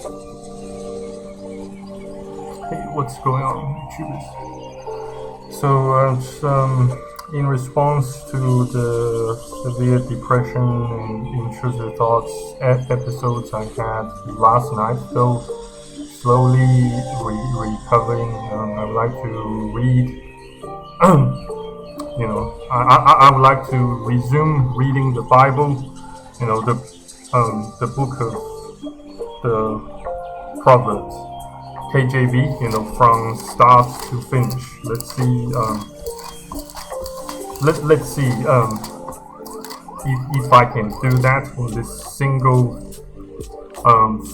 Hey, what's going on, YouTubers? So, in response to the severe depression and intrusive thoughts episodes I had last night, though slowly recovering, I would like to read. I would like to resume reading the Bible. The book of the Proverbs. KJV, from start to finish. Let's see. Let's see if I can do that in this single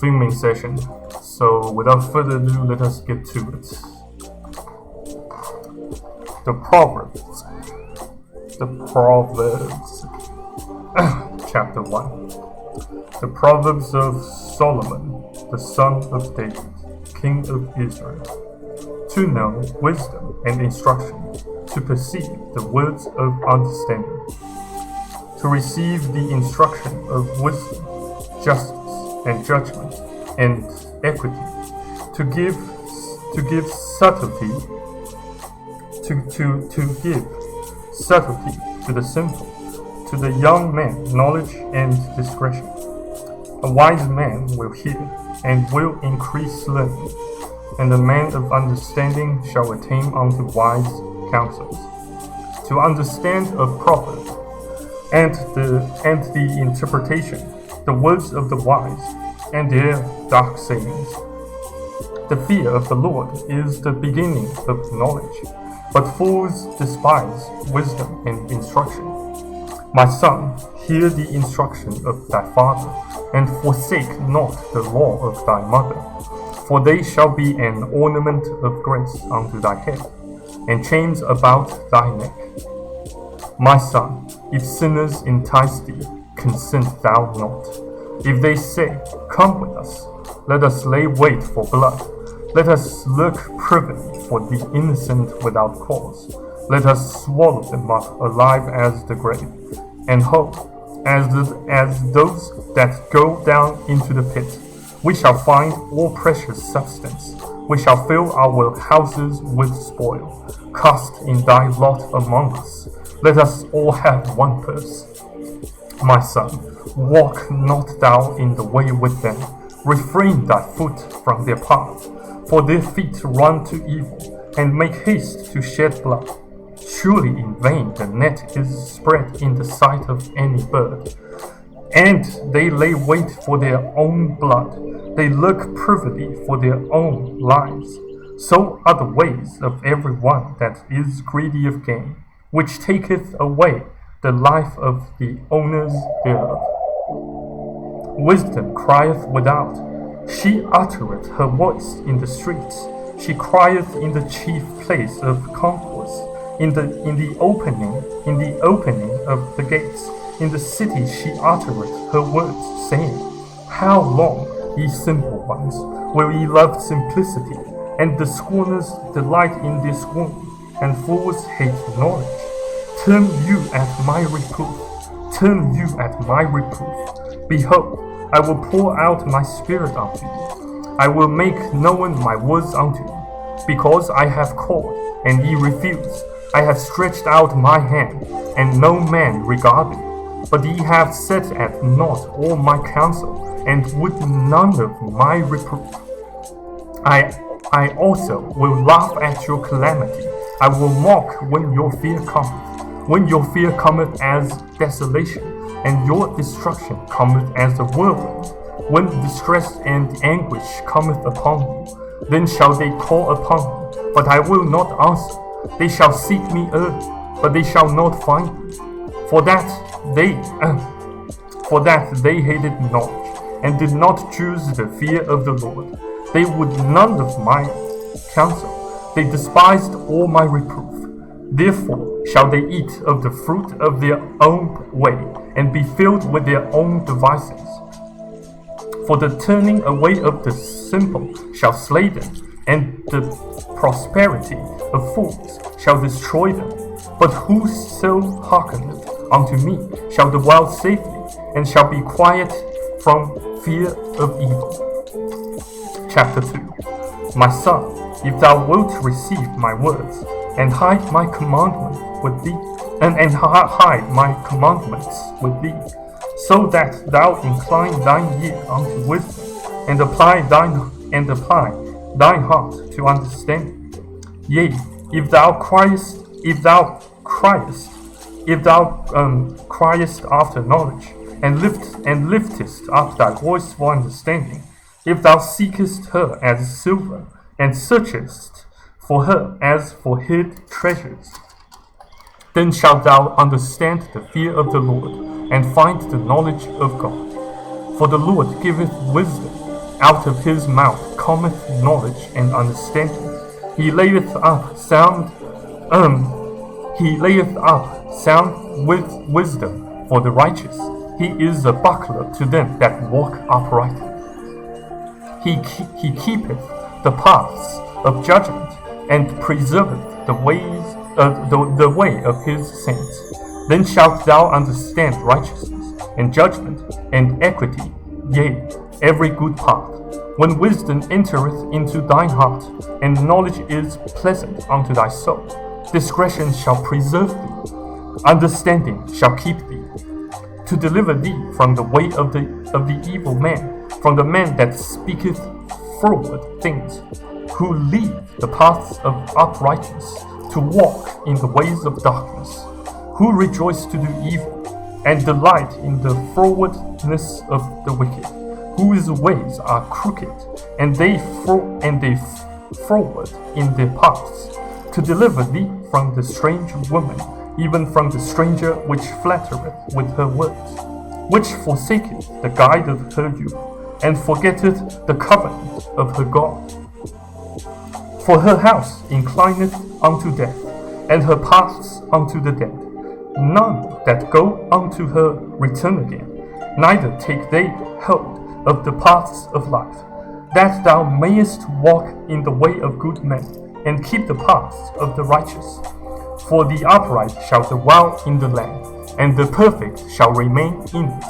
filming session. So, without further ado, let us get to it. The Proverbs. Chapter 1. The Proverbs of Solomon, the son of David, King of Israel, to know wisdom and instruction, to perceive the words of understanding, to receive the instruction of wisdom, justice and judgment, and equity, to give subtlety, to give subtlety to the simple, to the young man knowledge and discretion. A wise man will hear and will increase learning, and the man of understanding shall attain unto wise counsels. To understand a proverb, and the interpretation, the words of the wise, and their dark sayings. The fear of the Lord is the beginning of knowledge, but fools despise wisdom and instruction. My son, hear the instruction of thy father, and forsake not the law of thy mother, for they shall be an ornament of grace unto thy head, and chains about thy neck. My son, if sinners entice thee, consent thou not. If they say, Come with us, let us lay wait for blood, let us look privily for the innocent without cause, let us swallow them up alive as the grave, and whole as those that go down into the pit. We shall find all precious substance. We shall fill our houses with spoil. Cast in thy lot among us. Let us all have one purse. My son, walk not thou in the way with them. Refrain thy foot from their path. For their feet run to evil, and make haste to shed blood. Surely in vain the net is spread in the sight of any bird, and they lay wait for their own blood. They look privily for their own lives. So are the ways of every one that is greedy of gain, which taketh away the life of the owners thereof. Wisdom crieth without, she uttereth her voice in the streets. She crieth in the chief place of concourse. In the opening of the gates, in the city she uttereth her words, saying, How long, ye simple ones, will ye love simplicity, and the scorners delight in their scorn, and fools hate knowledge? Turn you at my reproof, turn you at my reproof. Behold, I will pour out my spirit unto you. I will make known my words unto you, because I have called, and ye refuse. I have stretched out my hand, and no man regarded. But ye have set at naught all my counsel, and would none of my reproof. I also will laugh at your calamity. I will mock when your fear cometh. When your fear cometh as desolation, and your destruction cometh as a whirlwind. When distress and anguish cometh upon you, then shall they call upon me, but I will not answer. They shall seek me early, but they shall not find me. For that they hated knowledge, and did not choose the fear of the Lord. They would none of my counsel. They despised all my reproof. Therefore shall they eat of the fruit of their own way, and be filled with their own devices. For the turning away of the simple shall slay them, and the prosperity of fools shall destroy them. But whoso hearkeneth unto me shall dwell safely, and shall be quiet from fear of evil. Chapter 2. My son, if thou wilt receive my words, and hide my commandment with thee, and hide my commandments with thee, so that thou incline thine ear unto wisdom, and apply thine heart to understanding. Yea, if thou criest after knowledge, and liftest up thy voice for understanding, if thou seekest her as silver, and searchest for her as for hid treasures, then shalt thou understand the fear of the Lord, and find the knowledge of God. For the Lord giveth wisdom, out of his mouth cometh knowledge and understanding. He layeth up sound with wisdom for the righteous. He is a buckler to them that walk uprightly. He keepeth the paths of judgment, and preserveth the way of his saints. Then shalt thou understand righteousness, and judgment, and equity, yea, every good path. When wisdom entereth into thine heart, and knowledge is pleasant unto thy soul, discretion shall preserve thee, understanding shall keep thee, to deliver thee from the way of the evil man, from the man that speaketh froward things, who leave the paths of uprightness, to walk in the ways of darkness, who rejoice to do evil, and delight in the frowardness of the wicked, whose ways are crooked, and they froward in their paths, to deliver thee from the strange woman, even from the stranger which flattereth with her words, which forsaketh the guide of her youth, and forgetteth the covenant of her God. For her house inclineth unto death, and her paths unto the dead. None that go unto her return again, neither take they hold of the paths of life, that thou mayest walk in the way of good men, and keep the paths of the righteous. For the upright shall dwell in the land, and the perfect shall remain in it.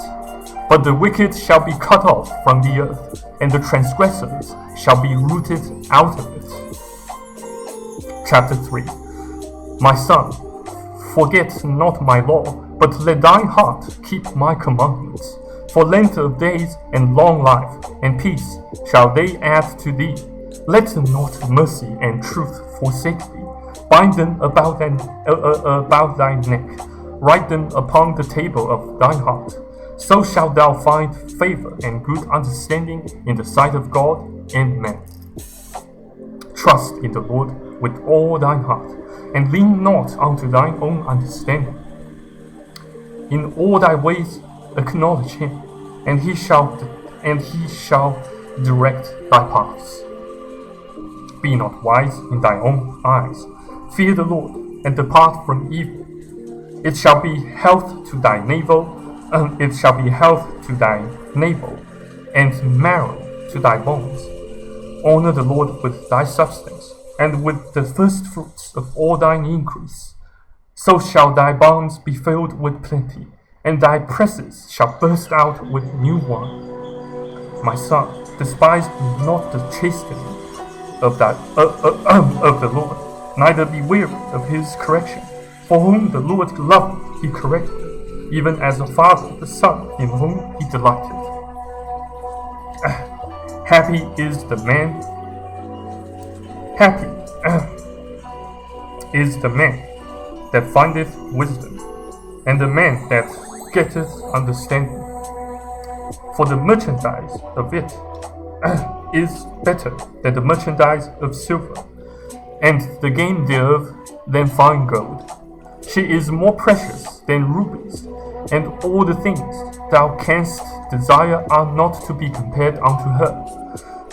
But the wicked shall be cut off from the earth, and the transgressors shall be rooted out of it. Chapter 3. My son, forget not my law, but let thine heart keep my commandments. For length of days and long life and peace shall they add to thee. Let not mercy and truth forsake thee. Bind them about thy neck. Write them upon the table of thine heart. So shalt thou find favor and good understanding in the sight of God and man. Trust in the Lord with all thine heart, and lean not unto thine own understanding. In all thy ways acknowledge him, and he shall direct thy paths. Be not wise in thy own eyes. Fear the Lord, and depart from evil. It shall be health to thy navel, and marrow to thy bones. Honor the Lord with thy substance, and with the first fruits of all thine increase. So shall thy barns be filled with plenty, and thy presses shall burst out with new wine. My son, despise not the chastening of the Lord, neither be weary of his correction. For whom the Lord loveth, he correcteth, even as a father the son in whom he delighteth. Happy is the man that findeth wisdom, and the man that getteth understanding. For the merchandise of it is better than the merchandise of silver, and the gain thereof than fine gold. She is more precious than rubies, and all the things thou canst desire are not to be compared unto her.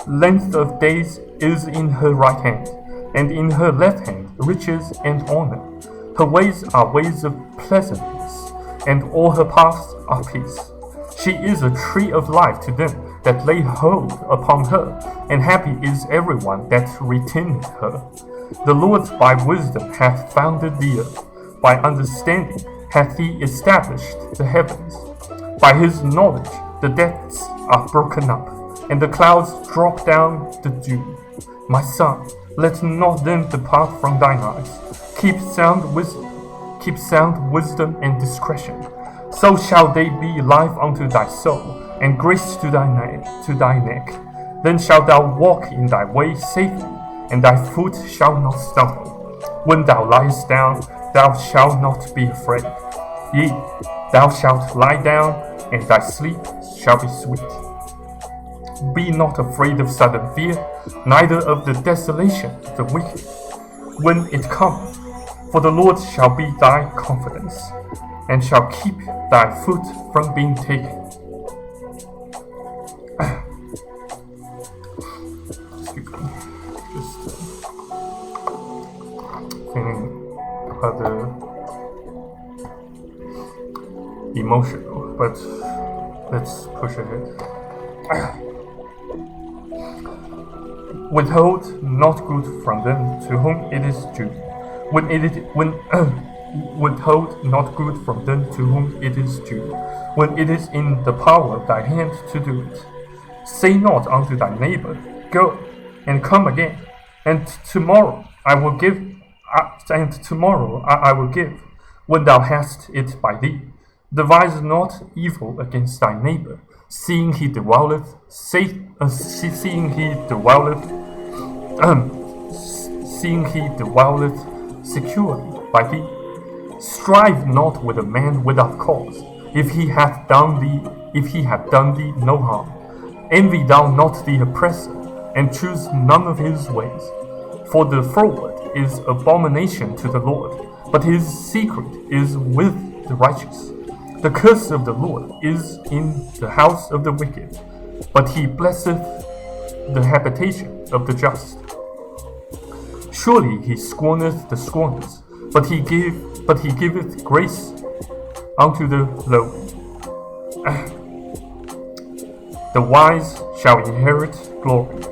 Length of days is in her right hand, and in her left hand riches and honor. Her ways are ways of pleasantness, and all her paths are peace. She is a tree of life to them that lay hold upon her, and happy is everyone that retaineth her. The Lord by wisdom hath founded the earth, by understanding hath he established the heavens. By his knowledge the depths are broken up, and the clouds drop down the dew. My son, let not them depart from thine eyes. Keep sound wisdom and discretion. So shall they be life unto thy soul, and grace to thy neck. Then shalt thou walk in thy way safely, and thy foot shall not stumble. When thou liest down, thou shalt not be afraid. Yea, thou shalt lie down, and thy sleep shall be sweet. Be not afraid of sudden fear, neither of the desolation of the wicked, when it cometh. For the Lord shall be thy confidence, and shall keep thy foot from being taken. Just feeling rather emotional, but let's push ahead. Withhold not good from them to whom it is due. Withhold not good from them to whom it is due, when it is in the power of thy hand to do it. Say not unto thy neighbor, Go, and come again, and tomorrow I will give, when thou hast it by thee. Devise not evil against thy neighbor, seeing he dwelleth securely by thee. Strive not with a man without cause, if he hath done thee no harm. Envy thou not the oppressor, and choose none of his ways. For the froward is abomination to the Lord, but his secret is with the righteous. The curse of the Lord is in the house of the wicked, but he blesseth the habitation of the just. Surely he scorneth the scorners, but he giveth grace unto the lowly. The wise shall inherit glory,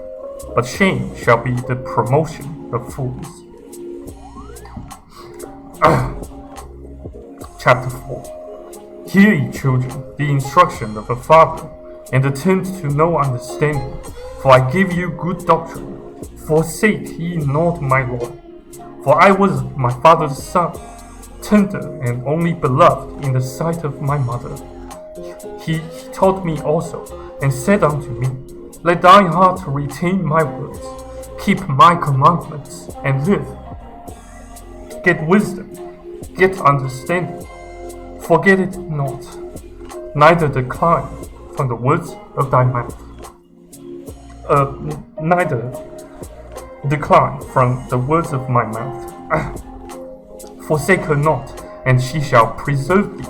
but shame shall be the promotion of fools. Chapter 4. Hear ye children the instruction of a father, and attend to no understanding, for I give you good doctrine. Forsake ye not my law. For I was my father's son, tender and only beloved in the sight of my mother. He taught me also, and said unto me, Let thine heart retain my words, keep my commandments, and live. Get wisdom, get understanding, forget it not, neither decline from the words of thy mouth. Neither decline from the words of my mouth. Forsake her not, and she shall preserve thee.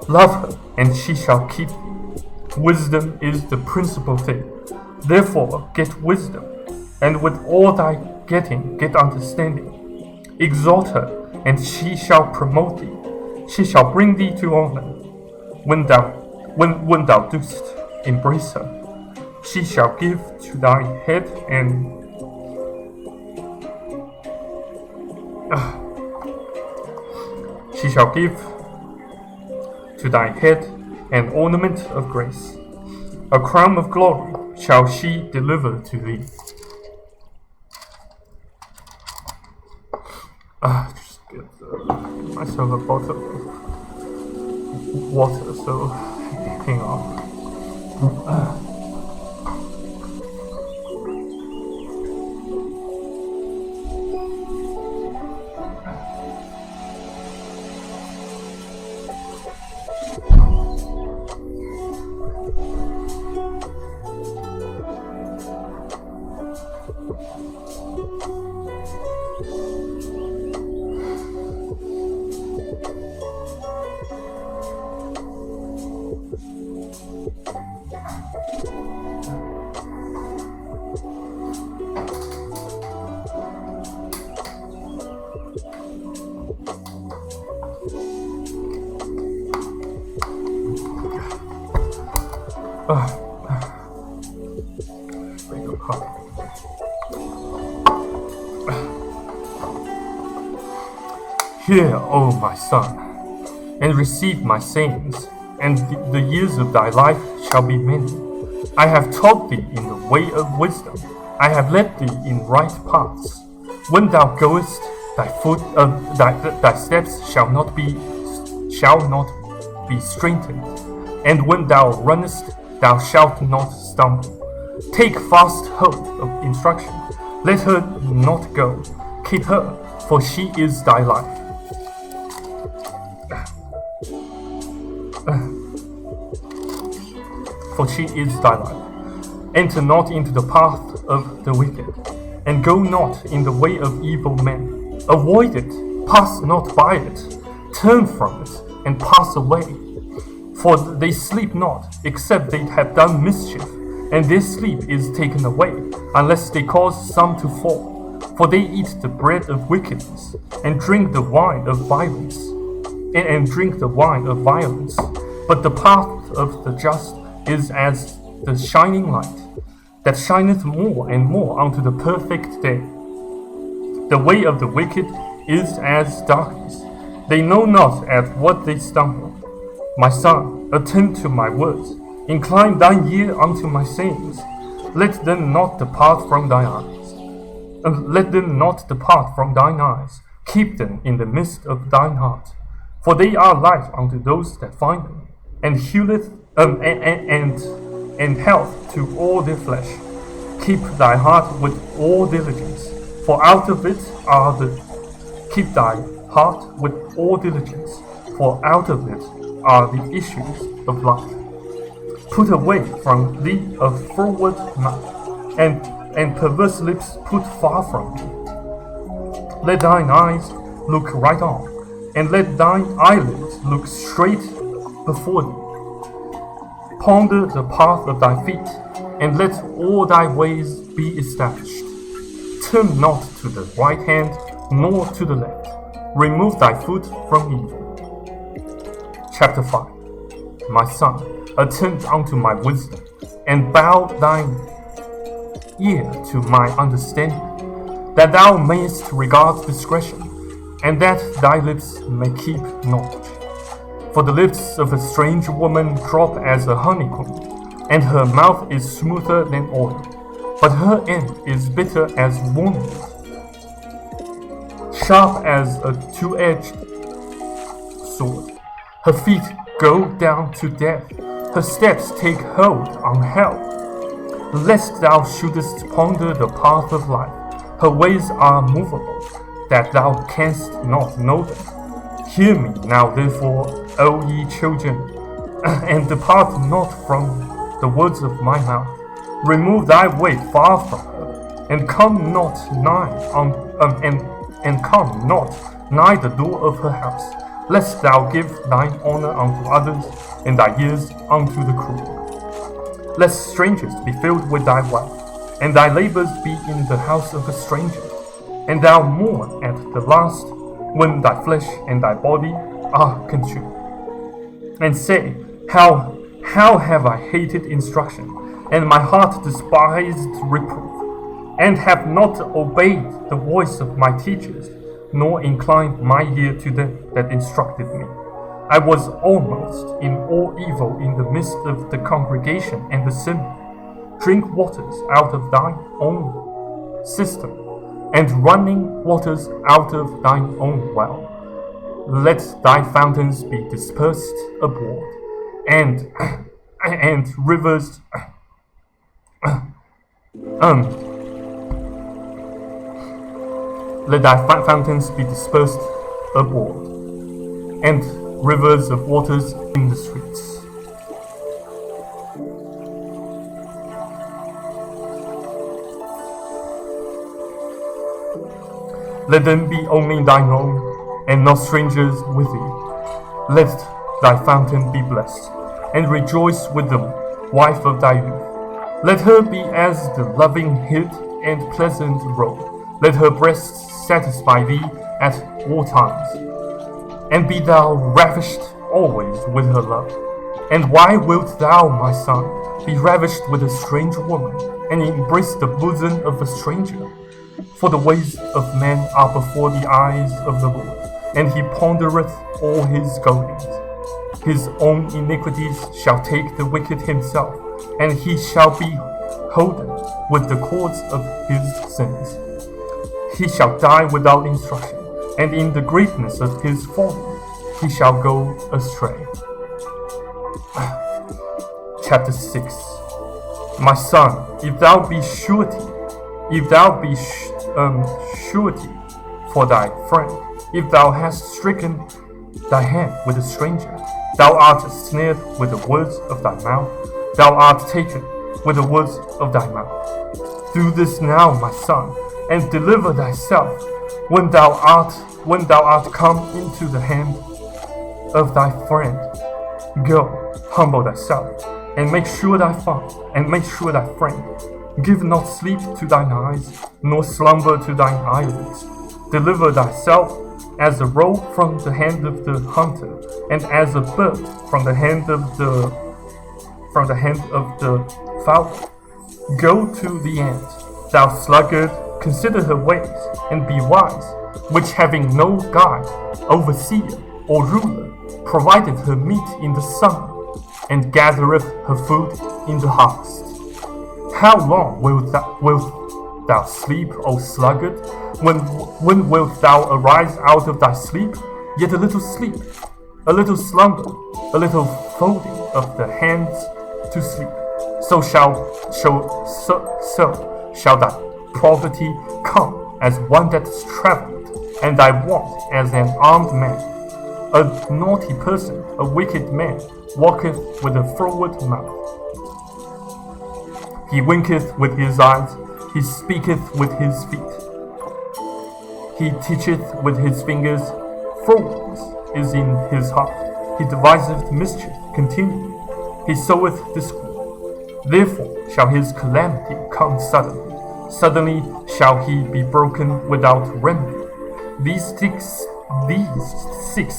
Love her, and she shall keep thee. Wisdom is the principal thing. Therefore get wisdom, and with all thy getting get understanding. Exalt her, and she shall promote thee. She shall bring thee to honor. When thou dost embrace her, she shall give to thy head and she shall give to thy head an ornament of grace. A crown of glory shall she deliver to thee. Just get myself a bottle of water, so hang on. Hear, O my son, and receive my sayings, and the years of thy life shall be many. I have taught thee in the way of wisdom. I have led thee in right paths. When thou goest, thy steps shall not be straitened, and when thou runnest, thou shalt not stumble. Take fast hold of instruction. Let her not go. Keep her, for she is thy life. For she is thy life. Enter not into the path of the wicked, and go not in the way of evil men. Avoid it, pass not by it, turn from it, and pass away. For they sleep not, except they have done mischief, and their sleep is taken away, unless they cause some to fall. For they eat the bread of wickedness, and drink the wine of violence, But the path of the just is as the shining light, that shineth more and more unto the perfect day. The way of the wicked is as darkness. They know not at what they stumble. My son, attend to my words. Incline thine ear unto my sayings. Let them not depart from thine eyes. Keep them in the midst of thine heart. For they are life unto those that find them, and and health to all their flesh. Keep thy heart with all diligence, for out of it are the issues of life. Put away from thee a froward mouth, and perverse lips put far from thee. Let thine eyes look right on, and let thine eyelids look straight before thee. Ponder the path of thy feet, and let all thy ways be established. Turn not to the right hand, nor to the left. Remove thy foot from evil. Chapter 5. My son, attend unto my wisdom, and bow thine ear to my understanding, that thou mayest regard discretion, and that thy lips may keep knowledge. For the lips of a strange woman drop as a honeycomb, and her mouth is smoother than oil, but her end is bitter as wormwood, sharp as a two-edged sword. Her feet go down to death, her steps take hold on hell. Lest thou shouldest ponder the path of life, her ways are movable, that thou canst not know them. Hear me now therefore, O ye children, and depart not from the words of my mouth. Remove thy way far from her, and come not nigh the door of her house, lest thou give thine honor unto others, and thy years unto the cruel. Lest strangers be filled with thy wealth, and thy labors be in the house of a stranger, and thou mourn at the last, when thy flesh and thy body are consumed. And say, How have I hated instruction, and my heart despised reproof, and have not obeyed the voice of my teachers, nor inclined my ear to them that instructed me. I was almost in all evil in the midst of the congregation and the assembly. Drink waters out of thine own cistern, and running waters out of thine own well. Let thy fountains be dispersed abroad, and rivers let thy fountains be dispersed abroad, and rivers of waters in the streets. Let them be only thine own, and not strangers with thee. Let thy fountain be blessed, and rejoice with the wife of thy youth. Let her be as the loving hilt and pleasant robe. Let her breasts satisfy thee at all times, and be thou ravished always with her love. And why wilt thou, my son, be ravished with a strange woman, and embrace the bosom of a stranger? For the ways of man are before the eyes of the Lord, and he pondereth all his goings. His own iniquities shall take the wicked himself, and he shall be holden with the cords of his sins. He shall die without instruction, and in the greatness of his folly he shall go astray. Chapter 6. My son, if thou be surety for thy friend, if thou hast stricken thy hand with a stranger, thou art snared with the words of thy mouth, thou art taken with the words of thy mouth. Do this now, my son, and deliver thyself when thou art come into the hand of thy friend. Go, humble thyself, and make sure thy friend. Give not sleep to thine eyes, nor slumber to thine eyelids. Deliver thyself as a roe from the hand of the hunter, and as a bird from the hand of the fowler. Go to the ant, thou sluggard, consider her ways, and be wise, which having no guide, overseer, or ruler, provideth her meat in the summer, and gathereth her food in the harvest. How long wilt thou sleep, O sluggard? When wilt thou arise out of thy sleep? Yet a little sleep, a little slumber, a little folding of the hands to sleep. So shall thy poverty come as one that is traveled, and thy want as an armed man. A naughty person, a wicked man, walketh with a froward mouth. He winketh with his eyes, he speaketh with his feet. He teacheth with his fingers, frowardness is in his heart. He deviseth mischief continually, he soweth discord. Therefore shall his calamity come suddenly. Suddenly shall he be broken without remedy. These six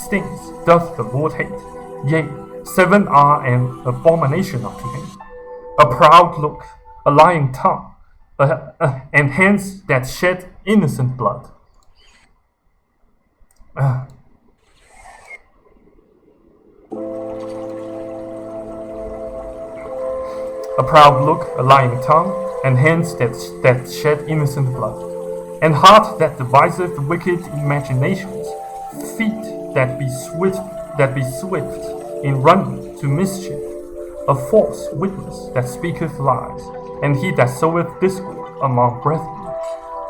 things doth the Lord hate, yea, 7 are an abomination unto him: a proud look, a lying tongue, and hands that shed innocent blood. A proud look, a lying tongue, and hands that shed innocent blood, and heart that deviseth wicked imaginations, feet that be swift in running to mischief, a false witness that speaketh lies, and he that soweth discord among brethren.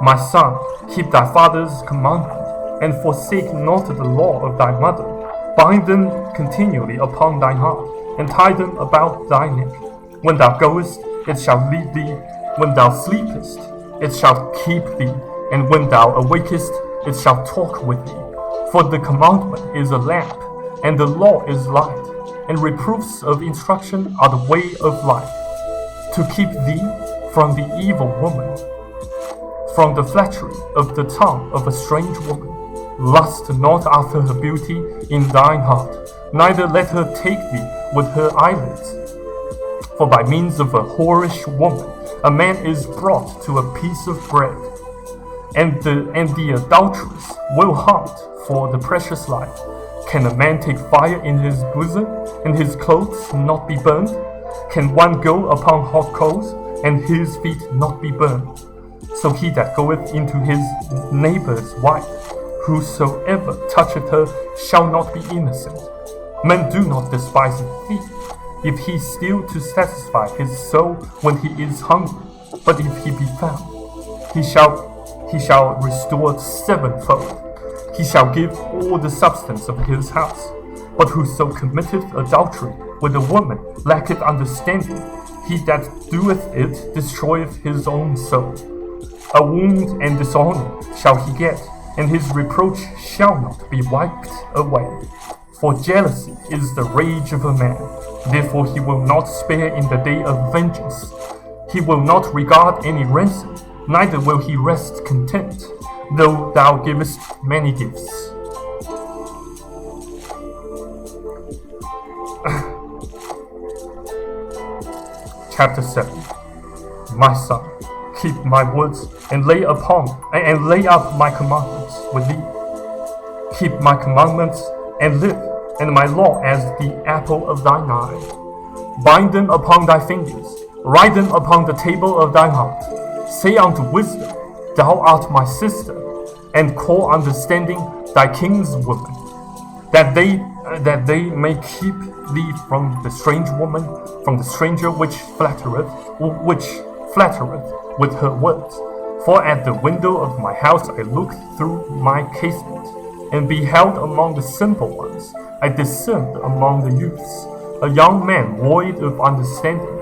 My son, keep thy father's commandment, and forsake not the law of thy mother. Bind them continually upon thine heart, and tie them about thy neck. When thou goest, it shall lead thee. When thou sleepest, it shall keep thee. And when thou awakest, it shall talk with thee. For the commandment is a lamp, and the law is light, and reproofs of instruction are the way of life, to keep thee from the evil woman, from the flattery of the tongue of a strange woman. Lust not after her beauty in thine heart, neither let her take thee with her eyelids. For by means of a whorish woman, a man is brought to a piece of bread, and the adulteress will hunt for the precious life. Can a man take fire in his bosom, and his clothes not be burned? Can one go upon hot coals, and his feet not be burned? So he that goeth into his neighbour's wife, whosoever toucheth her shall not be innocent. Men do not despise a thief, if he steal to satisfy his soul when he is hungry. But if he be found, he shall restore sevenfold. He shall give all the substance of his house. But whoso committeth adultery with a woman lacketh understanding. He that doeth it destroyeth his own soul. A wound and dishonor shall he get, and his reproach shall not be wiped away. For jealousy is the rage of a man, therefore he will not spare in the day of vengeance. He will not regard any ransom, neither will he rest content, though thou givest many gifts. Chapter 7. My son, keep my words, and lay up my commandments with thee. Keep my commandments and live, and my law as the apple of thine eye. Bind them upon thy fingers, write them upon the table of thy heart. Say unto wisdom, Thou art my sister, and call understanding thy kinswoman, that they may keep thee from the strange woman, from the stranger which flattereth with her words. For at the window of my house I looked through my casement, and beheld among the simple ones, I discerned among the youths, a young man void of understanding,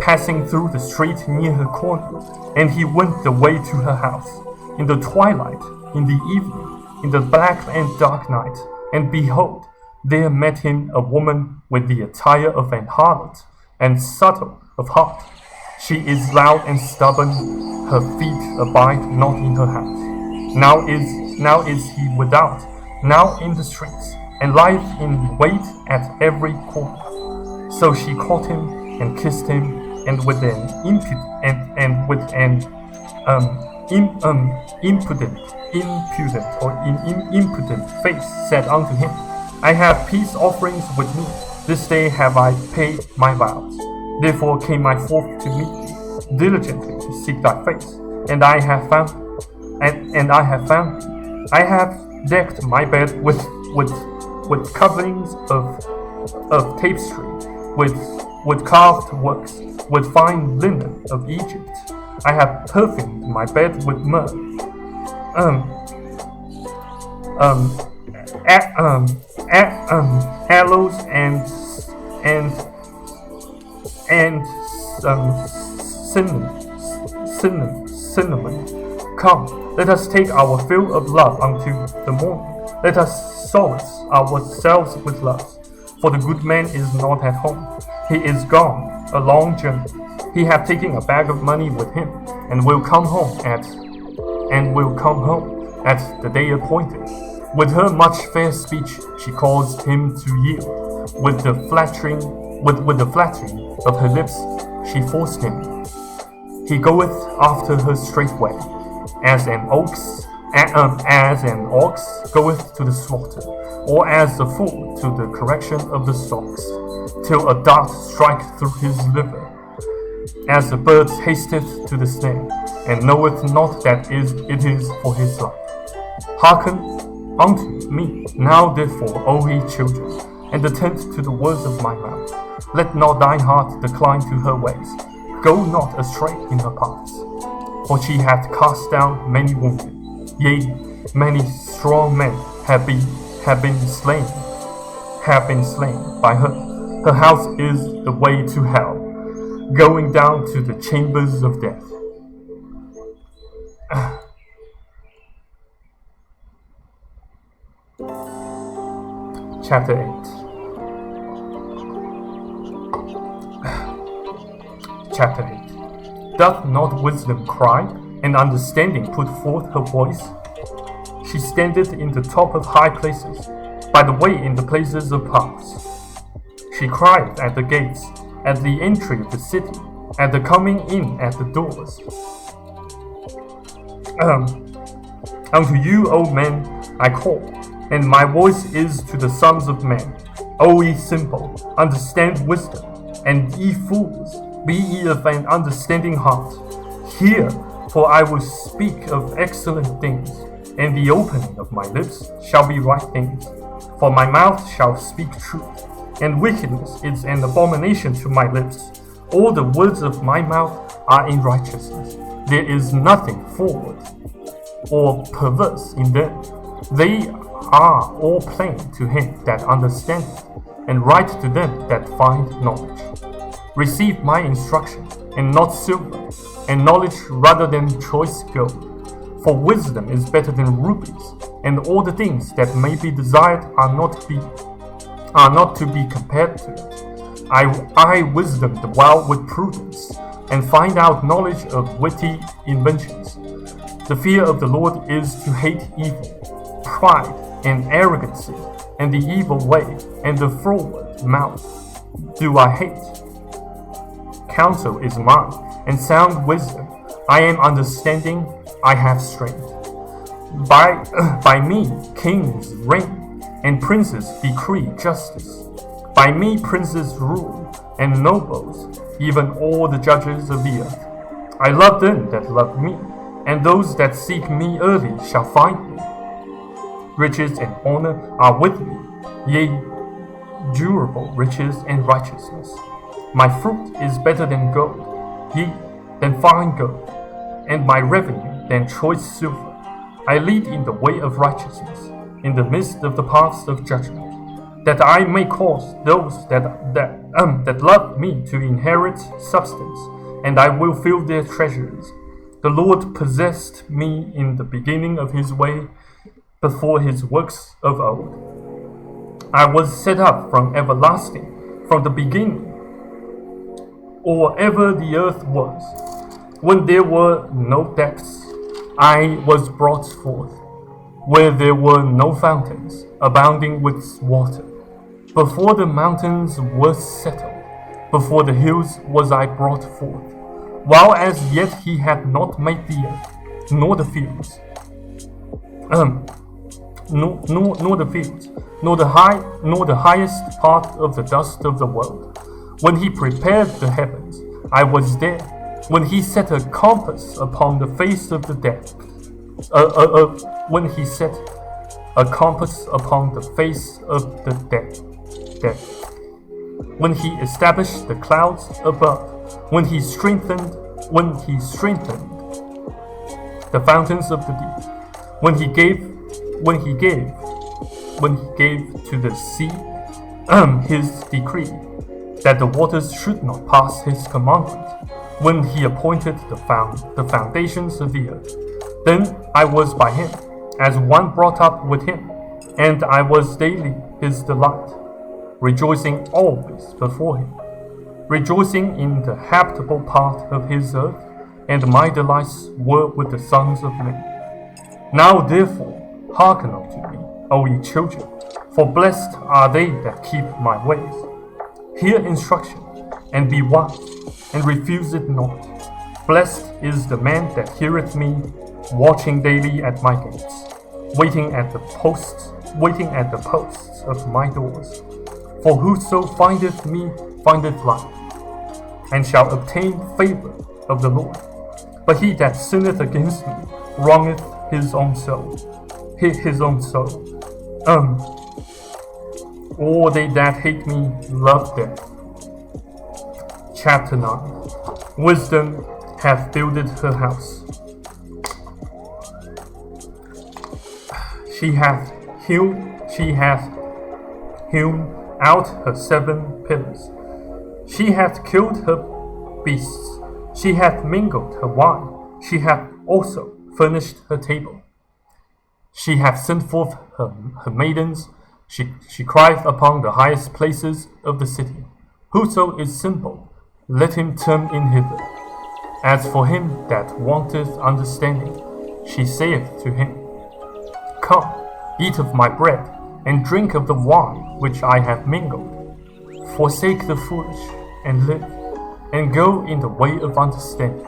passing through the street near her corner, and he went the way to her house, in the twilight, in the evening, in the black and dark night, and behold, there met him a woman with the attire of an harlot, and subtle of heart. She is loud and stubborn, her feet abide not in her house. Now is he without, now in the streets, and lieth in wait at every corner. So she caught him and kissed him, and with an impudent face said unto him, I have peace offerings with me. This day have I paid my vows. Therefore came I forth to meet thee, diligently to seek thy face. And I have found thee. I have decked my bed with coverings of tapestry, with carved works, with fine linen of Egypt. I have perfumed my bed with myrrh, aloes and cinnamon. Come, let us take our fill of love unto the morning. Let us solace ourselves with love. For the good man is not at home. He is gone a long journey. He hath taken a bag of money with him, and will come home at the day appointed. With her much fair speech she caused him to yield. With the flattery of her lips she forced him. He goeth after her straightway, as an ox goeth to the slaughter, or as the fool to the correction of the stocks, till a dart strike through his liver. As the bird hasteth to the snare, and knoweth not that it is for his life. Hearken unto me now therefore, O ye children, and attend to the words of my mouth. Let not thine heart decline to her ways. Go not astray in her paths. For she hath cast down many wounded. Yea, many strong men have been slain by her. Her house is the way to hell, going down to the chambers of death. Chapter 8. Chapter 8. Doth not wisdom cry, and understanding put forth her voice? She standeth in the top of high places, by the way in the places of paths. She crieth at the gates, at the entry of the city, at the coming in at the doors. Unto you, O men, I call, and my voice is to the sons of men. O ye simple, understand wisdom, and ye fools, be ye of an understanding heart. Hear, for I will speak of excellent things, and the opening of my lips shall be right things. For my mouth shall speak truth, and wickedness is an abomination to my lips. All the words of my mouth are in righteousness. There is nothing forward or perverse in them. They are all plain to him that understandeth, and right to them that find knowledge. Receive my instruction, and not silver, and knowledge rather than choice gold. For wisdom is better than rubies, and all the things that may be desired are not to be compared to it. I wisdom dwell with prudence, and find out knowledge of witty inventions. The fear of the Lord is to hate evil, pride and arrogancy, and the evil way, and the froward mouth do I hate. Counsel is mine, and sound wisdom. I am understanding, I have strength. By me kings reign, and princes decree justice. By me princes rule, and nobles, even all the judges of the earth. I love them that love me, and those that seek me early shall find me. Riches and honor are with me, yea, durable riches and righteousness. My fruit is better than gold, yea, than fine gold, and my revenue than choice silver. I lead in the way of righteousness, in the midst of the paths of judgment, that I may cause those that love me to inherit substance, and I will fill their treasures. The Lord possessed me in the beginning of his way, before his works of old. I was set up from everlasting, from the beginning, or ever the earth was. When there were no depths, I was brought forth, where there were no fountains, abounding with water. Before the mountains were settled, before the hills was I brought forth, while as yet he had not made the earth, nor the fields. Nor the fields, nor the highest part of the dust of the world. When he prepared the heavens, I was there. When he set a compass upon the face of the depth, when he set a compass upon the face of the depth, when he established the clouds above, when he strengthened the fountains of the deep, when he gave to the sea his decree, that the waters should not pass his commandment, when he appointed the foundations of the earth. Then I was by him, as one brought up with him, and I was daily his delight, rejoicing always before him, rejoicing in the habitable part of his earth, and my delights were with the sons of men. Now therefore, hearken unto me, O ye children, for blessed are they that keep my ways. Hear instruction, and be wise, and refuse it not. Blessed is the man that heareth me, watching daily at my gates, waiting at the posts of my doors. For whoso findeth me findeth life, and shall obtain favor of the Lord. But he that sinneth against me wrongeth his own soul. All they that hate me love death. Chapter 9. Wisdom hath builded her house. She hath hewn out her 7 pillars. She hath killed her beasts. She hath mingled her wine. She hath also furnished her table. She hath sent forth her maidens. She crieth upon the highest places of the city. Whoso is simple, let him turn in hither. As for him that wanteth understanding, she saith to him, Come, eat of my bread, and drink of the wine which I have mingled. Forsake the foolish, and live, and go in the way of understanding.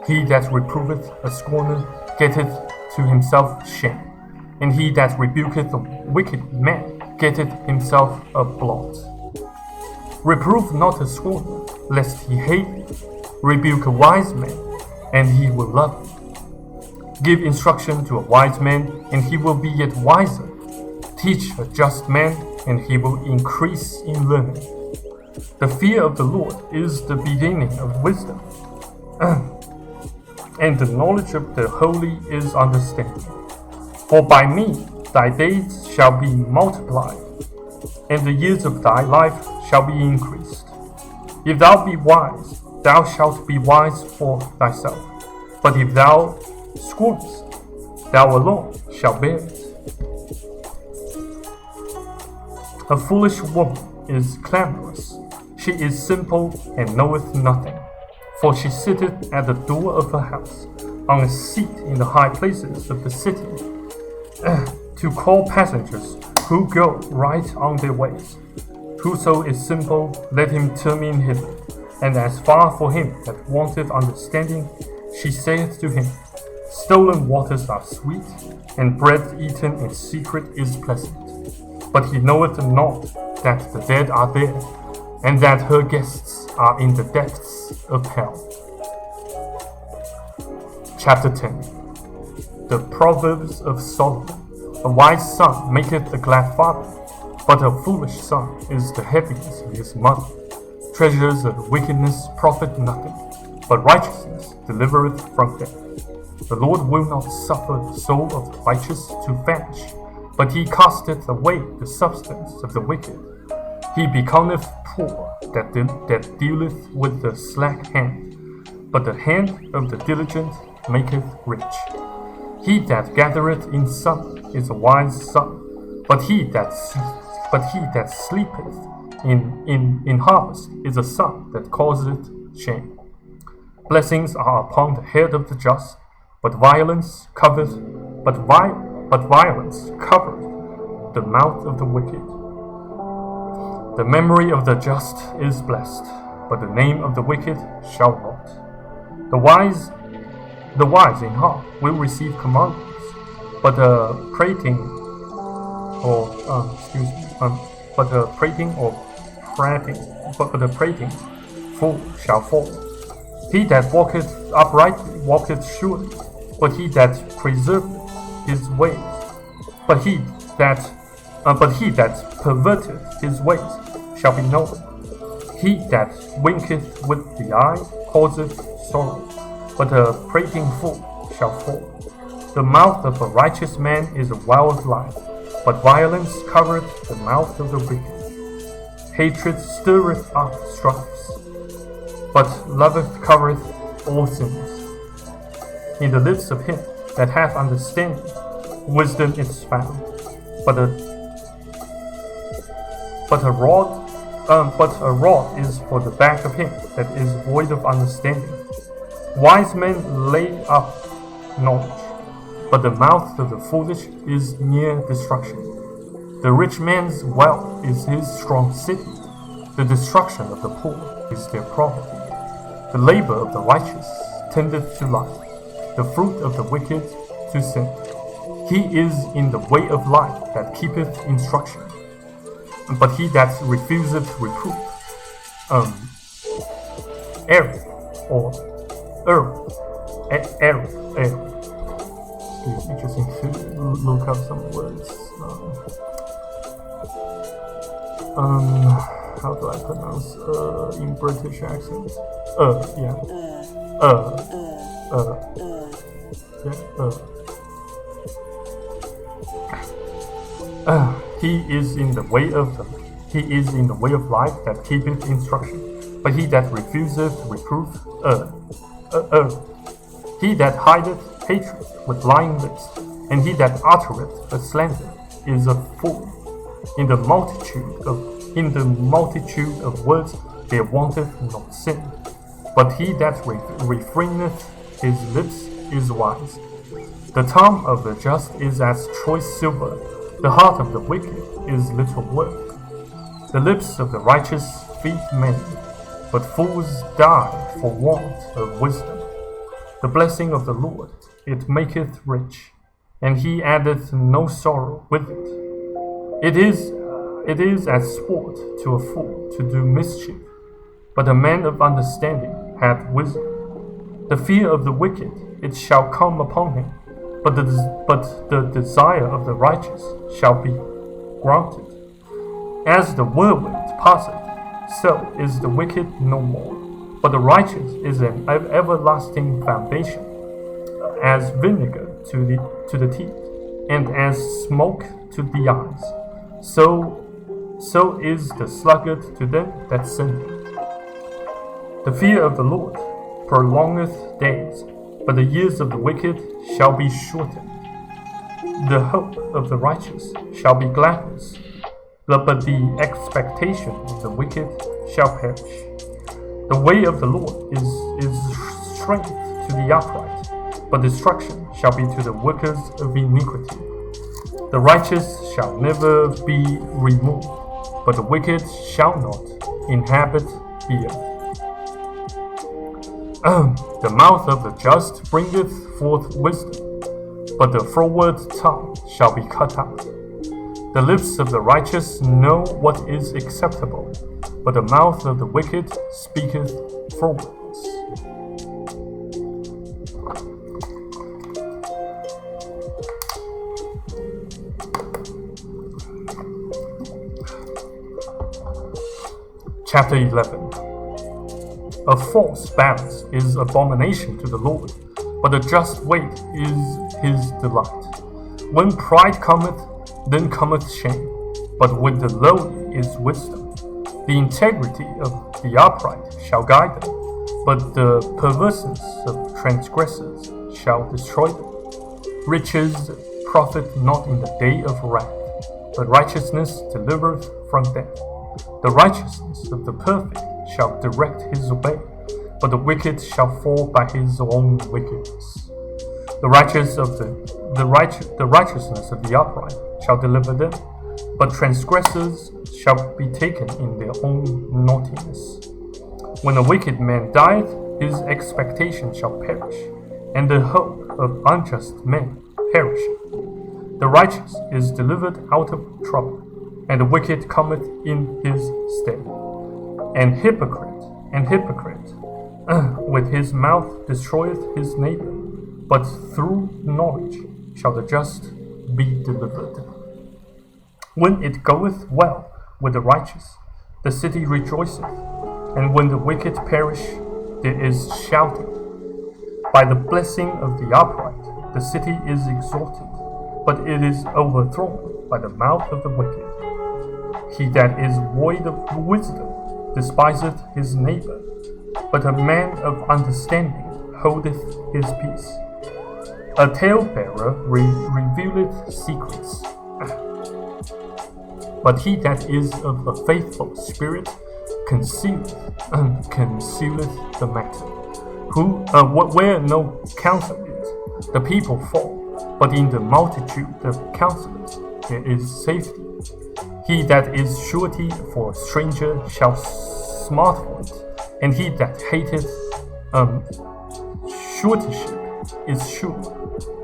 He that reproveth a scorner getteth to himself shame, and he that rebuketh a wicked man getteth himself a blot. Reprove not a scorner, lest he hate thee. Rebuke a wise man, and he will love thee. Give instruction to a wise man, and he will be yet wiser. Teach a just man, and he will increase in learning. The fear of the Lord is the beginning of wisdom, and the knowledge of the holy is understanding. For by me thy days shall be multiplied, and the years of thy life shall be increased. If thou be wise, thou shalt be wise for thyself. But if thou scornest, thou alone shalt bear it. A foolish woman is clamorous. She is simple and knoweth nothing. For she sitteth at the door of her house, on a seat in the high places of the city, to call passengers who go right on their ways. Whoso is simple, let him turn in hither. And as far for him that wanteth understanding, she saith to him, Stolen waters are sweet, and bread eaten in secret is pleasant. But he knoweth not that the dead are there, and that her guests are in the depths of hell. Chapter 10. The Proverbs of Solomon. A wise son maketh a glad father, but a foolish son is the heaviness of his mother. Treasures of wickedness profit nothing, but righteousness delivereth from death. The Lord will not suffer the soul of the righteous to vanish, but he casteth away the substance of the wicked. He becometh poor that dealeth with the slack hand, but the hand of the diligent maketh rich. He that gathereth in summer is a wise son, but he that sleepeth in harvest is a son that causeth shame. Blessings are upon the head of the just, but violence covereth the mouth of the wicked. The memory of the just is blessed, but the name of the wicked shall rot. The wise in heart will receive commandments, but a prating fool shall fall. He that walketh uprightly walketh surely, but he that preserveth his ways, but he that perverteth his ways shall be known. He that winketh with the eye causeth sorrow, but a prating fool shall fall. The mouth of a righteous man is a well of life, but violence covereth the mouth of the wicked. Hatred stirreth up strifes, but loveth covereth all sins. In the lips of him that hath understanding, wisdom is found, but a rod is for the back of him that is void of understanding. Wise men lay up knowledge, but the mouth of the foolish is near destruction. The rich man's wealth is his strong city. The destruction of the poor is their property. The labor of the righteous tendeth to life, the fruit of the wicked to sin. He is in the way of life that keepeth instruction, but he that refuseth reproof, erreth. Excuse me, just need to look up some words. How do I pronounce in British accent? He is in the way of life that keepeth instruction, but he that refuseth reproof, he that hideth hatred with lying lips, and he that uttereth a slander is a fool. In the multitude of words there wanteth not sin, but he that refraineth his lips is wise. The tongue of the just is as choice silver, the heart of the wicked is little worth. The lips of the righteous feed many, but fools die for want of wisdom. The blessing of the Lord, it maketh rich, and he addeth no sorrow with it. It is as sport to a fool to do mischief, but a man of understanding hath wisdom. The fear of the wicked, it shall come upon him, but the desire of the righteous shall be granted. As the whirlwind passeth, so is the wicked no more, but the righteous is an everlasting foundation. As vinegar to the teeth, and as smoke to the eyes, so is the sluggard to them that sin. The fear of the Lord prolongeth days, but the years of the wicked shall be shortened. The hope of the righteous shall be gladness, but the expectation of the wicked shall perish. The way of the Lord is strength to the upright, but destruction shall be to the workers of iniquity. The righteous shall never be removed, but the wicked shall not inhabit the earth. The mouth of the just bringeth forth wisdom, but the froward tongue shall be cut out. The lips of the righteous know what is acceptable, but the mouth of the wicked speaketh frowardness. Chapter 11. A false balance is abomination to the Lord, but a just weight is his delight. When pride cometh, then cometh shame, but with the lowly is wisdom. The integrity of the upright shall guide them, but the perverseness of transgressors shall destroy them. Riches profit not in the day of wrath, but righteousness delivereth from death. The righteousness of the perfect shall direct his way, but the wicked shall fall by his own wickedness. The righteousness of the upright shall deliver them, but transgressors shall be taken in their own naughtiness. When a wicked man dieth, his expectation shall perish, and the hope of unjust men perisheth. The righteous is delivered out of trouble, and the wicked cometh in his stead. And hypocrite, with his mouth destroyeth his neighbor, but through knowledge shall the just be delivered. When it goeth well with the righteous, the city rejoiceth, and when the wicked perish, there is shouting. By the blessing of the upright, the city is exalted, but it is overthrown by the mouth of the wicked. He that is void of wisdom despiseth his neighbor, but a man of understanding holdeth his peace. A talebearer revealeth secrets, but he that is of a faithful spirit concealeth the matter. Where no counsel is, the people fall, but in the multitude of counselors there is safety. He that is surety for a stranger shall smart for it, and he that hateth suretyship is sure.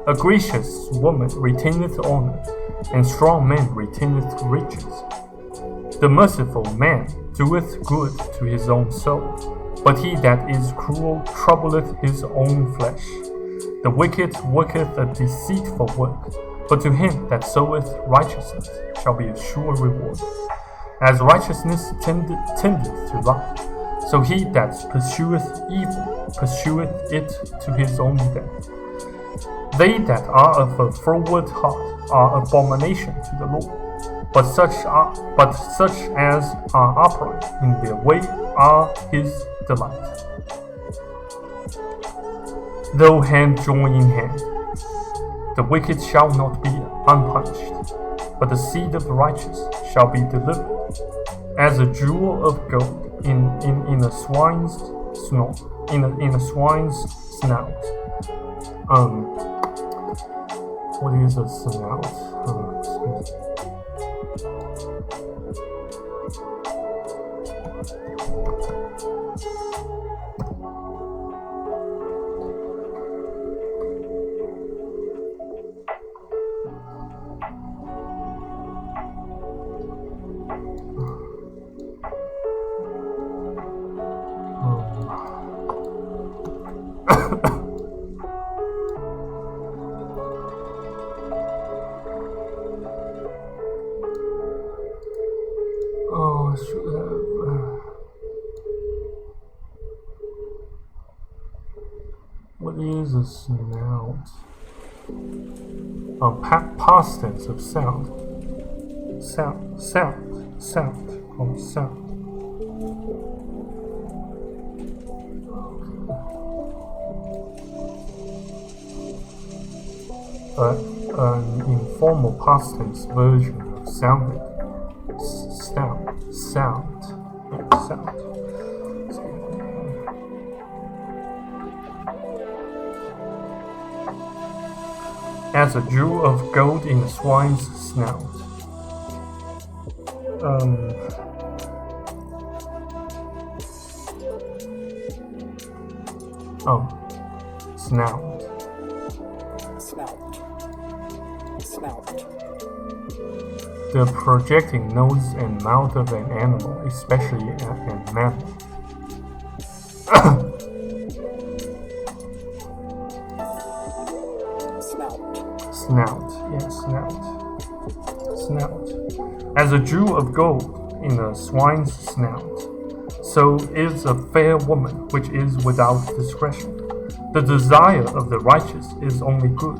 A gracious woman retaineth honor, and strong man retaineth riches. The merciful man doeth good to his own soul, but he that is cruel troubleth his own flesh. The wicked worketh a deceitful work, but to him that soweth righteousness shall be a sure reward. As righteousness tendeth to life, so he that pursueth evil pursueth it to his own death. They that are of a froward heart are abomination to the Lord, but such as are upright in their way are his delight. Though hand join in hand, the wicked shall not be unpunished, but the seed of the righteous shall be delivered. As a jewel of gold in a swine's snout. What is a snout? Oh, I should have. What is a snout? Past tense of sound. Sound. An informal past tense version of sounded. Sound. As a jewel of gold in a swine's snout. Snout. The projecting nose and mouth of an animal, especially an mammal. Snout, yes, snout. As a jewel of gold in a swine's snout, so is a fair woman which is without discretion. The desire of the righteous is only good,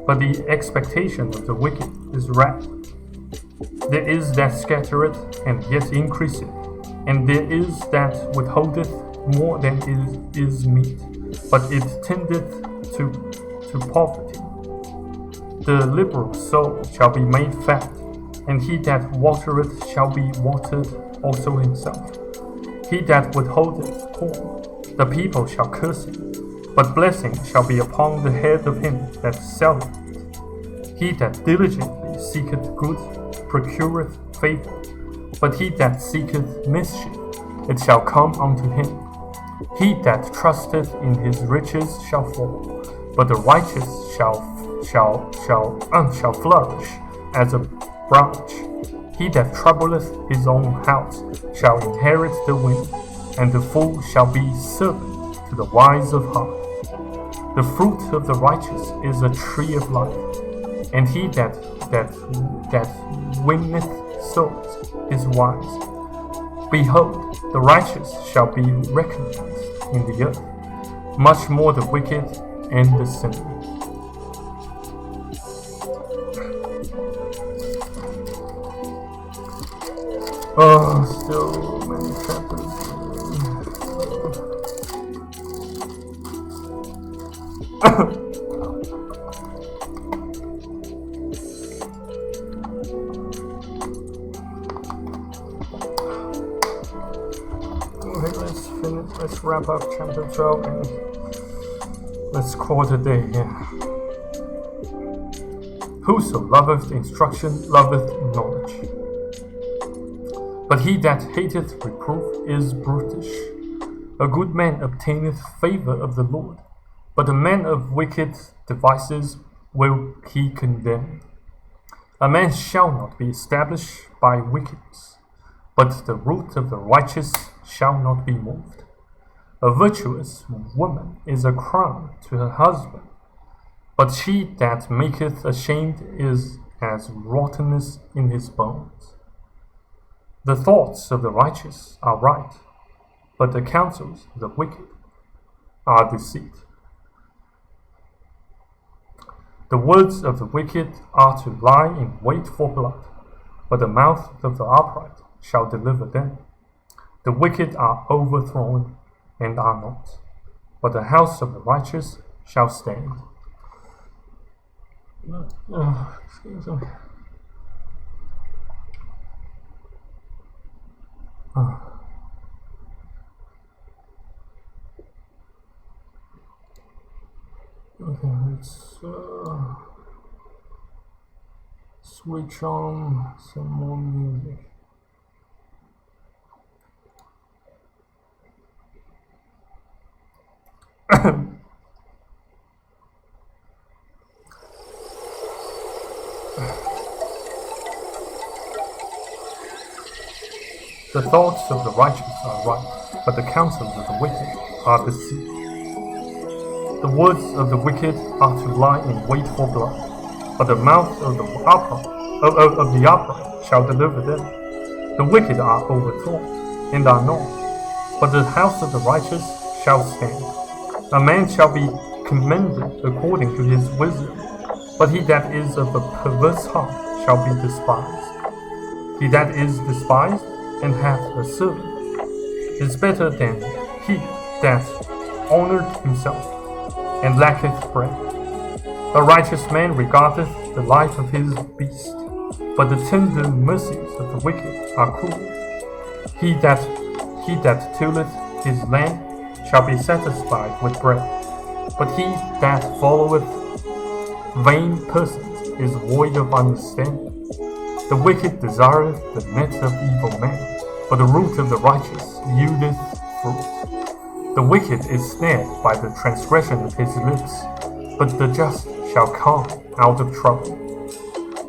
but the expectation of the wicked is wrath. There is that scattereth and yet increaseth, and there is that withholdeth more than is meet, but it tendeth to poverty. The liberal soul shall be made fat, and he that watereth shall be watered also himself. He that withholdeth corn, the people shall curse him, but blessing shall be upon the head of him that selleth it. He that diligently seeketh good procureth favor, but he that seeketh mischief, it shall come unto him. He that trusteth in his riches shall fall, but the righteous shall flourish as a branch. He that troubleth his own house shall inherit the wind, and the fool shall be servant to the wise of heart. The fruit of the righteous is a tree of life, and he that winneth souls is wise. Behold, the righteous shall be recognized in the earth, much more the wicked and the sinner. Oh, still many chapters. Okay, let's finish. Let's wrap up chapter 12 and let's call it a day here. Whoso loveth instruction loveth knowledge, but he that hateth reproof is brutish. A good man obtaineth favor of the Lord, but a man of wicked devices will he condemn. A man shall not be established by wickedness, but the root of the righteous shall not be moved. A virtuous woman is a crown to her husband, but she that maketh ashamed is as rottenness in his bones. The thoughts of the righteous are right, but the counsels of the wicked are deceit. The words of the wicked are to lie in wait for blood, but the mouth of the upright shall deliver them. The wicked are overthrown and are not, but the house of the righteous shall stand. Excuse me. Okay, let's switch on some more music. The thoughts of the righteous are right, but the counsels of the wicked are deceit. The words of the wicked are to lie in wait for blood, but the mouth of the upright shall deliver them. The wicked are overthrown and are not, but the house of the righteous shall stand. A man shall be commended according to his wisdom, but he that is of a perverse heart shall be despised. He that is despised and hath a servant is better than he that honoureth himself and lacketh bread. A righteous man regardeth the life of his beast, but the tender mercies of the wicked are cruel. He that tilleth his land shall be satisfied with bread, but he that followeth vain persons is void of understanding. The wicked desireth the net of evil men, but the root of the righteous yieldeth fruit. The wicked is snared by the transgression of his lips, but the just shall come out of trouble.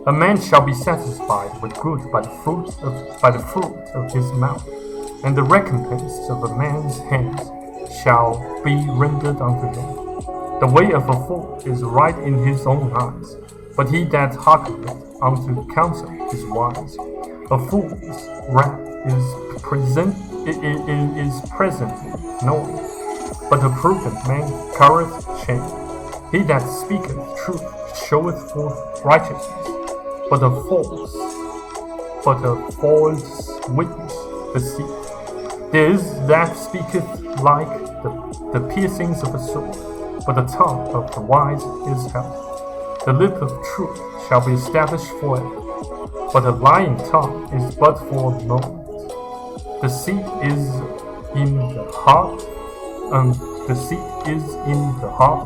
A man shall be satisfied with good by the fruit of his mouth, and the recompense of a man's hands shall be rendered unto him. The way of a fool is right in his own eyes, but he that hearkeneth unto counsel is wise. A fool's wrath is presently known, but a prudent man covereth shame. He that speaketh truth showeth forth righteousness, but a false witness deceit. There is that speaketh like the piercings of a sword, but the tongue of the wise is health. The lip of truth shall be established forever, but a lying tongue is but for a moment. Deceit is in the heart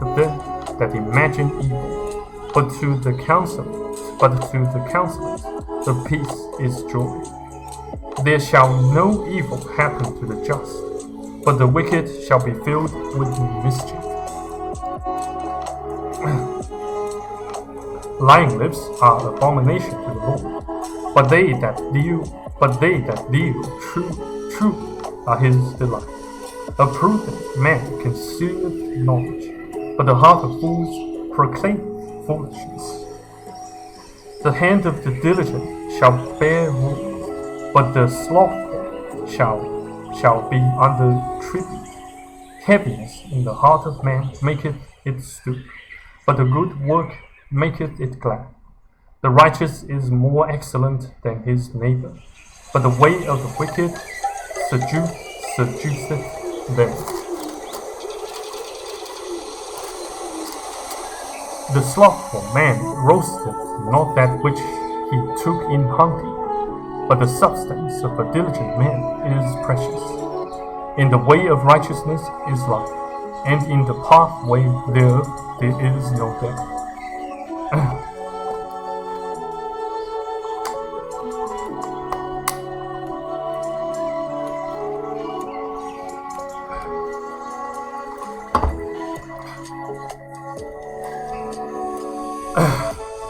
of them that imagine evil, but to the counselors, the peace is joy. There shall no evil happen to the just, but the wicked shall be filled with mischief. Lying lips are abomination to the Lord, but they that deal truth are his delight. A prudent man concealeth knowledge, but the heart of fools proclaimeth foolishness. The hand of the diligent shall bear rule, but the slothful shall be under tribute. Heaviness in the heart of man maketh it stoop, but a good work maketh it glad. The righteous is more excellent than his neighbor, but the way of the wicked seduceth them. The slothful man roasteth not that which he took in hunting, but the substance of a diligent man is precious. In the way of righteousness is life, and in the pathway thereof there is no death.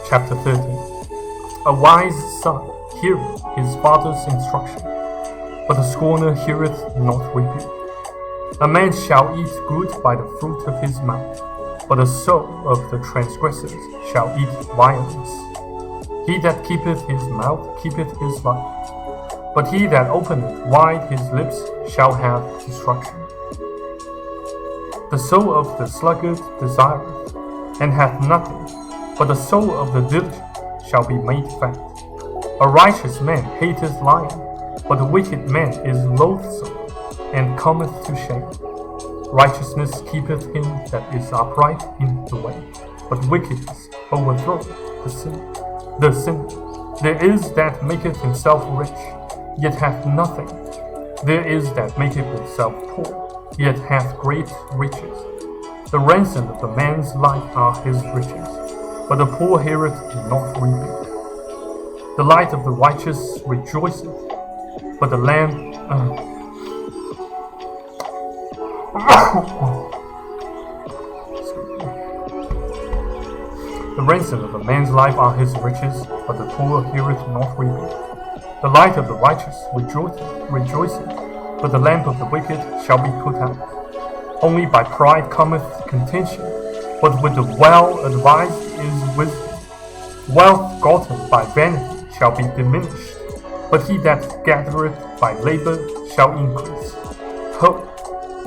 Chapter 13. A wise son heareth his father's instruction, but a scorner heareth not rebuke. A man shall eat good by the fruit of his mouth, but the soul of the transgressors shall eat violence. He that keepeth his mouth keepeth his life, but he that openeth wide his lips shall have destruction. The soul of the sluggard desireth, and hath nothing, but the soul of the diligent shall be made fat. A righteous man hateth lying, but a wicked man is loathsome, and cometh to shame. Righteousness keepeth him that is upright in the way, but wickedness overthroweth the sinner. There is that maketh himself rich, yet hath nothing. There is that maketh himself poor, yet hath great riches. The ransom of the man's life are his riches, but the poor heareth not rebuke. The light of the righteous rejoiceth, but the lamp The ransom of a man's life are his riches, but the poor heareth not rebuke. The light of the righteous rejoiceth, but the lamp of the wicked shall be put out. Only by pride cometh contention, but with the well-advised is wisdom. Wealth gotten by vanity shall be diminished, but he that gathereth by labor shall increase. Hope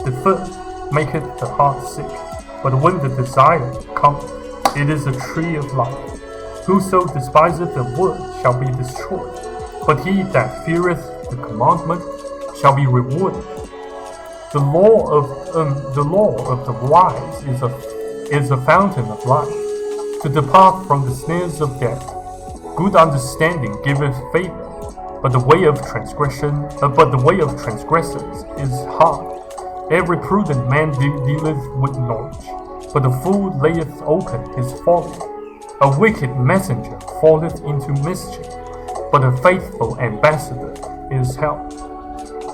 deferred maketh the heart sick, but when the desire cometh, it is a tree of life. Whoso despiseth the word shall be destroyed, but he that feareth the commandment shall be rewarded. The law of the wise is a fountain of life, to depart from the snares of death. Good understanding giveth favor, but the way of transgressors is hard. Every prudent man dealeth with knowledge, but the fool layeth open his folly. A wicked messenger falleth into mischief, but a faithful ambassador is helped.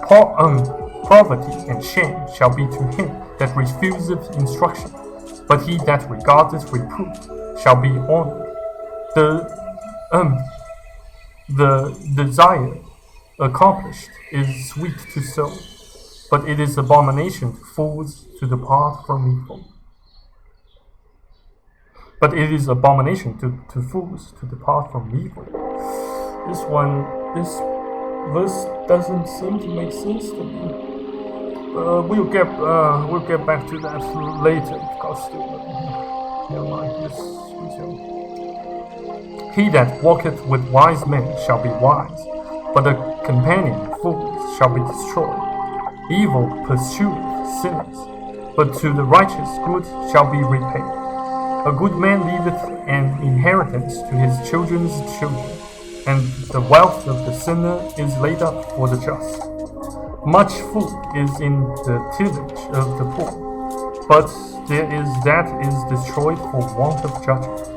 Poverty and shame shall be to him that refuseth instruction, but he that regardeth reproof shall be honored. The desire accomplished is sweet to sow, but it is abomination to fools to depart from evil. But it is abomination to fools to depart from evil. This verse doesn't seem to make sense to me. We'll get back to that later, because never mind. He that walketh with wise men shall be wise, but the companion of fools shall be destroyed. Evil pursueth sinners, but to the righteous good shall be repaid. A good man leaveth an inheritance to his children's children, and the wealth of the sinner is laid up for the just. Much food is in the tillage of the poor, but there is that is destroyed for want of judgment.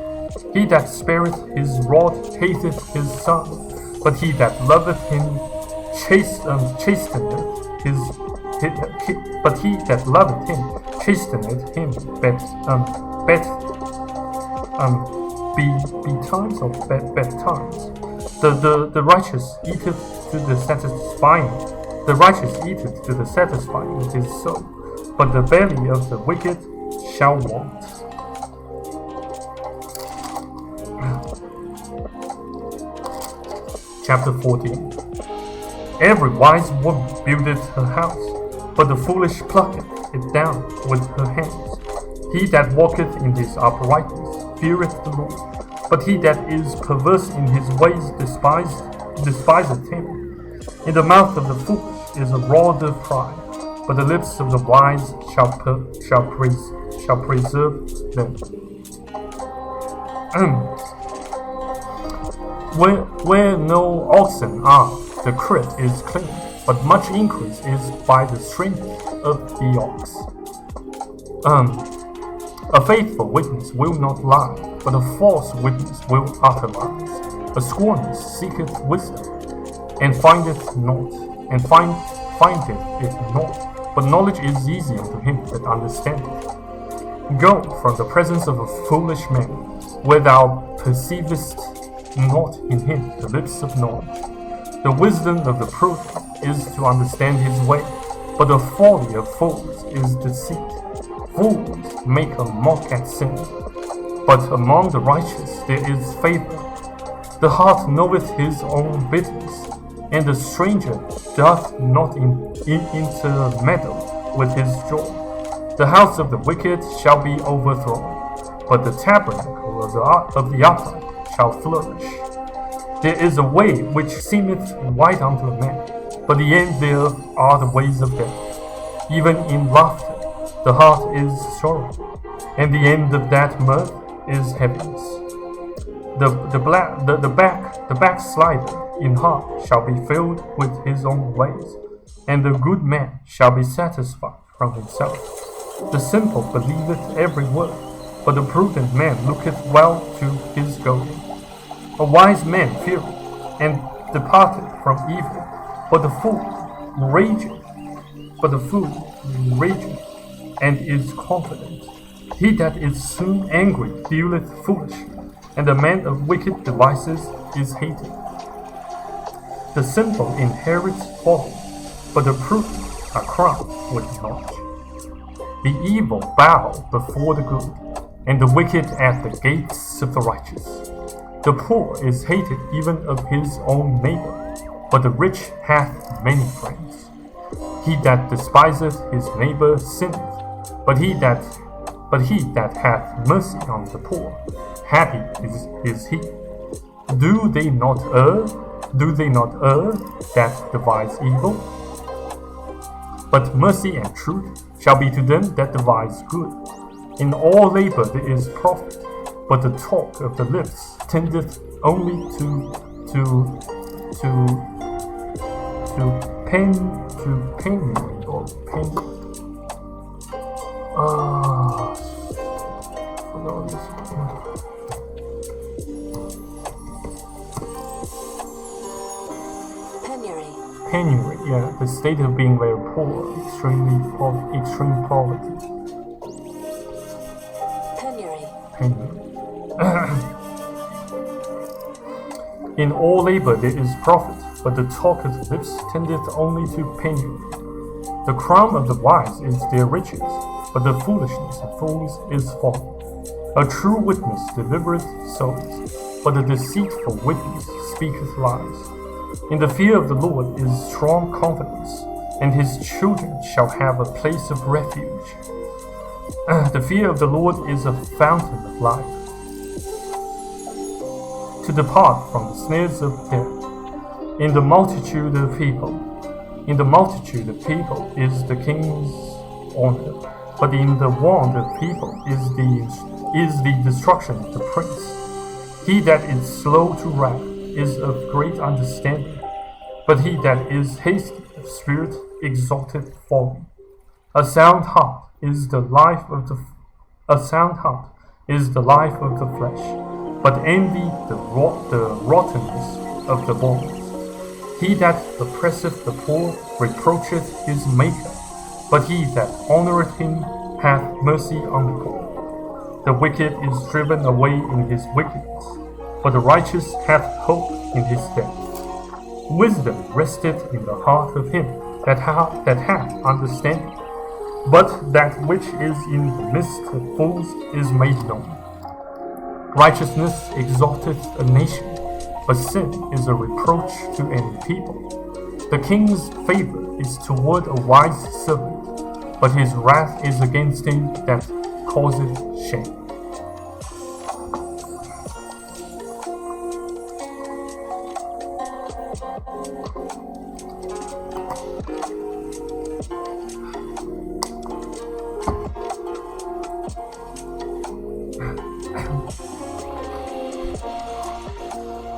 He that spareth his rod hateth his son, but he that loveth him chasteneth but he that loveth him chasteneth him betimes or bedtimes. The righteous eateth to the satisfying. The righteous eateth to the satisfying of his soul, but the belly of the wicked shall want. Chapter 14. Every wise woman buildeth her house, but the foolish plucketh it down with her hands. He that walketh in his uprightness feareth the Lord, but he that is perverse in his ways despiseth him. In the mouth of the foolish is a rod of pride, but the lips of the wise shall preserve them. Where no oxen are, the crib is clean, but much increase is by the strength of the ox. A faithful witness will not lie, but a false witness will utter lies. A scorner seeketh wisdom, and findeth it not, but knowledge is easy unto him that understandeth. Go from the presence of a foolish man, where thou perceivest not in him the lips of knowledge. The wisdom of the prudent is to understand his way, but the folly of fools is deceit. Fools make a mock at sin, but among the righteous there is favor. The heart knoweth his own bitterness, and the stranger doth not intermeddle with his joy. The house of the wicked shall be overthrown, but the tabernacle of the upright shall flourish. There is a way which seemeth right unto a man, but the end thereof are the ways of death. Even in laughter the heart is sorrow, and the end of that mirth is heaviness. The backslider in heart shall be filled with his own ways, and the good man shall be satisfied from himself. The simple believeth every word, but the prudent man looketh well to his going. A wise man feareth, and departeth from evil, but the fool rageth, and is confident. He that is soon angry dealeth foolishly, and the man of wicked devices is hated. The simple inherit folly, but the prudent are crowned with knowledge. The evil bow before the good, and the wicked at the gates of the righteous. The poor is hated even of his own neighbor, but the rich hath many friends. He that despiseth his neighbor sinneth, but he that hath mercy on the poor, happy is he. Do they not err that devise evil? But mercy and truth shall be to them that devise good. In all labor there is profit, but the talk of the lips tendeth only to penury or pain. Penury, yeah, the state of being very poor, extreme poverty. Penury. In all labor there is profit, but the talk of the lips tendeth only to penury. The crown of the wise is their riches, but the foolishness of fools is folly. A true witness delivereth souls, but a deceitful witness speaketh lies. In the fear of the Lord is strong confidence, and his children shall have a place of refuge. The fear of the Lord is a fountain of life, to depart from the snares of death. In the multitude of people is the king's honor, but in the want of people is the destruction of the prince. He that is slow to wrath is of great understanding, but he that is hasty of spirit exalteth folly. A sound heart is the life of the flesh, but envy the rottenness of the bones. He that oppresseth the poor reproacheth his Maker, but he that honoureth him hath mercy on the poor. The wicked is driven away in his wickedness, but the righteous hath hope in his death. Wisdom resteth in the heart of him that hath understanding, but that which is in the midst of fools is made known. Righteousness exalteth a nation, but sin is a reproach to any people. The king's favor is toward a wise servant, but his wrath is against him that causeth shame.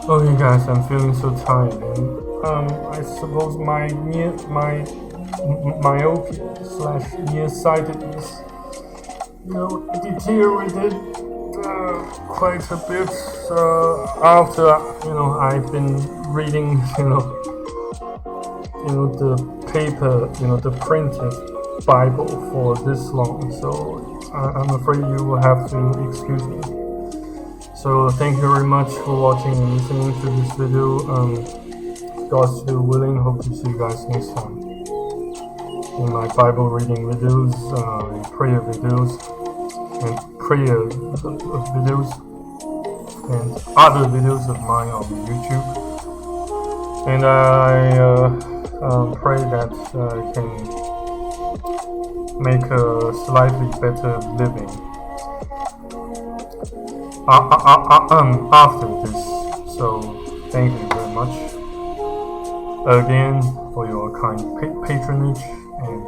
Okay guys, I'm feeling so tired, and I suppose my myopia / nearsightedness, deteriorated quite a bit after I've been reading the paper, the printed Bible for this long. So I'm afraid you will have to excuse me. So thank you very much for watching and listening to this video. God's still willing, hope to see you guys next time in my Bible reading videos, prayer videos, and and other videos of mine on YouTube. And I pray that I can make a slightly better living after this. So thank you very much again for your kind patronage and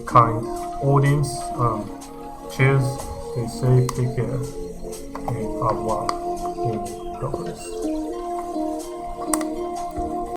kind audience. Cheers, stay safe, take care, and au revoir.